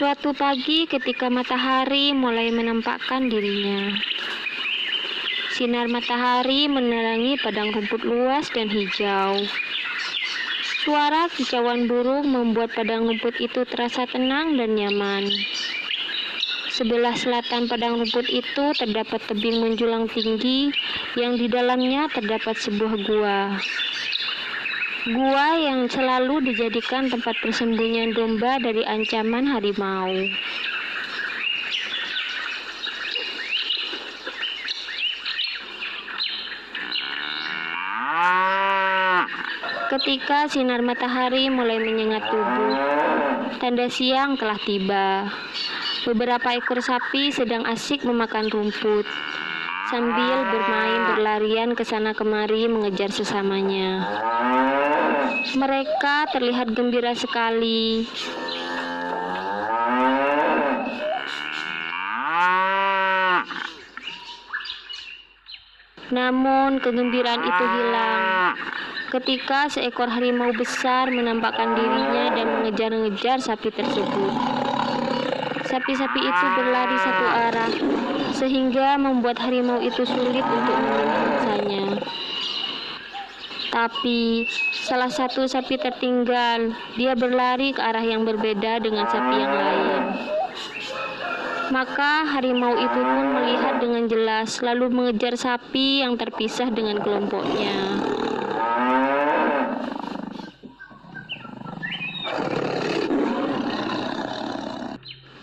Suatu pagi ketika matahari mulai menampakkan dirinya, sinar matahari menerangi padang rumput luas dan hijau. Suara kicauan burung membuat padang rumput itu terasa tenang dan nyaman. Sebelah selatan padang rumput itu terdapat tebing menjulang tinggi yang di dalamnya terdapat sebuah gua. Gua yang selalu dijadikan tempat persembunyian domba dari ancaman harimau. Ketika sinar matahari mulai menyengat tubuh, tanda siang telah tiba. Beberapa ekor sapi sedang asyik memakan rumput, sambil berlarian ke sana kemari mengejar sesamanya. Mereka terlihat gembira sekali. Namun kegembiraan itu hilang ketika seekor harimau besar menampakkan dirinya dan mengejar-ngejar sapi tersebut. Sapi-sapi itu berlari satu arah, sehingga membuat harimau itu sulit untuk mengejarnya. Tapi salah satu sapi tertinggal. Dia berlari ke arah yang berbeda dengan sapi yang lain. Maka harimau itu pun melihat dengan jelas, lalu mengejar sapi yang terpisah dengan kelompoknya.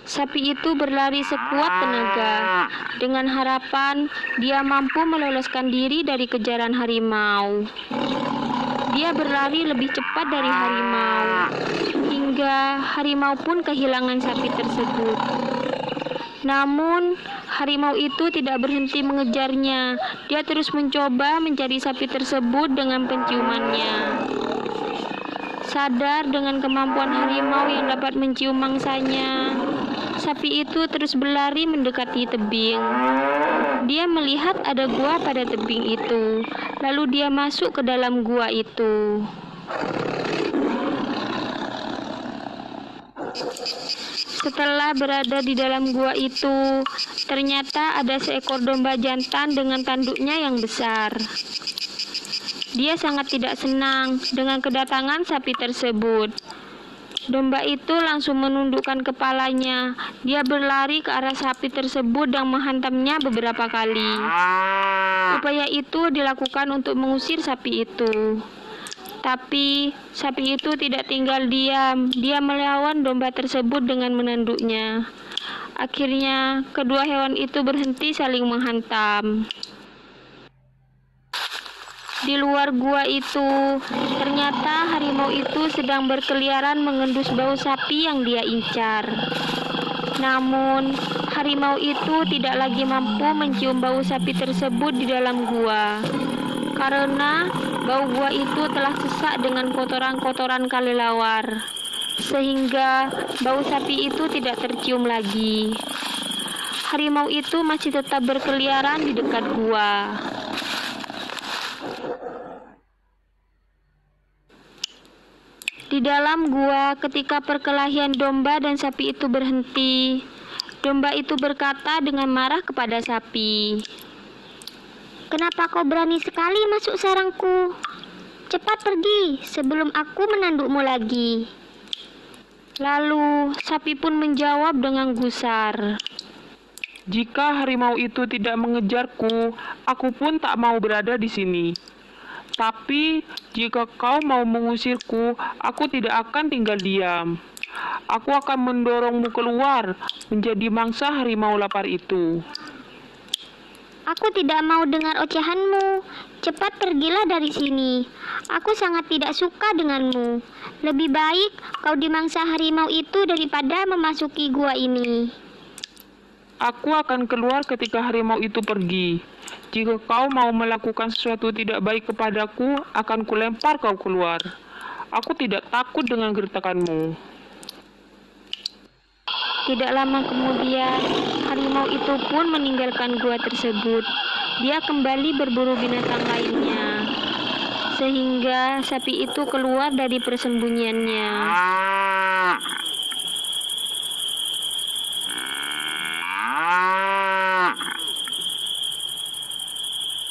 Sapi itu berlari sekuat tenaga, dengan harapan dia mampu meloloskan diri dari kejaran harimau. Dia berlari lebih cepat dari harimau, hingga harimau pun kehilangan sapi tersebut. Namun, harimau itu tidak berhenti mengejarnya. Dia terus mencoba mencari sapi tersebut dengan penciumannya. Sadar dengan kemampuan harimau yang dapat mencium mangsanya, sapi itu terus berlari mendekati tebing. Dia melihat ada gua pada tebing itu, lalu dia masuk ke dalam gua itu. Setelah berada di dalam gua itu, ternyata ada seekor domba jantan dengan tanduknya yang besar. Dia sangat tidak senang dengan kedatangan sapi tersebut. Domba itu langsung menundukkan kepalanya. Dia berlari ke arah sapi tersebut dan menghantamnya beberapa kali. Upaya itu dilakukan untuk mengusir sapi itu. Tapi sapi itu tidak tinggal diam. Dia melawan domba tersebut dengan menanduknya. Akhirnya, kedua hewan itu berhenti saling menghantam. Di luar gua itu, ternyata harimau itu sedang berkeliaran mengendus bau sapi yang dia incar. Namun, harimau itu tidak lagi mampu mencium bau sapi tersebut di dalam gua, karena bau gua itu telah sesak dengan kotoran-kotoran kelelawar, sehingga bau sapi itu tidak tercium lagi. Harimau itu masih tetap berkeliaran di dekat gua. Di dalam gua, ketika perkelahian domba dan sapi itu berhenti, domba itu berkata dengan marah kepada sapi, "Kenapa kau berani sekali masuk sarangku? Cepat pergi sebelum aku menandukmu lagi." Lalu sapi pun menjawab dengan gusar, "Jika harimau itu tidak mengejarku, aku pun tak mau berada di sini. Tapi jika kau mau mengusirku, aku tidak akan tinggal diam. Aku akan mendorongmu keluar menjadi mangsa harimau lapar itu." "Aku tidak mau dengar ocehanmu. Cepat pergilah dari sini. Aku sangat tidak suka denganmu. Lebih baik kau dimangsa harimau itu daripada memasuki gua ini." "Aku akan keluar ketika harimau itu pergi. Jika kau mau melakukan sesuatu tidak baik kepadaku, akan kulempar kau keluar. Aku tidak takut dengan gertakanmu." Tidak lama kemudian, harimau itu pun meninggalkan gua tersebut. Dia kembali berburu binatang lainnya, sehingga sapi itu keluar dari persembunyiannya.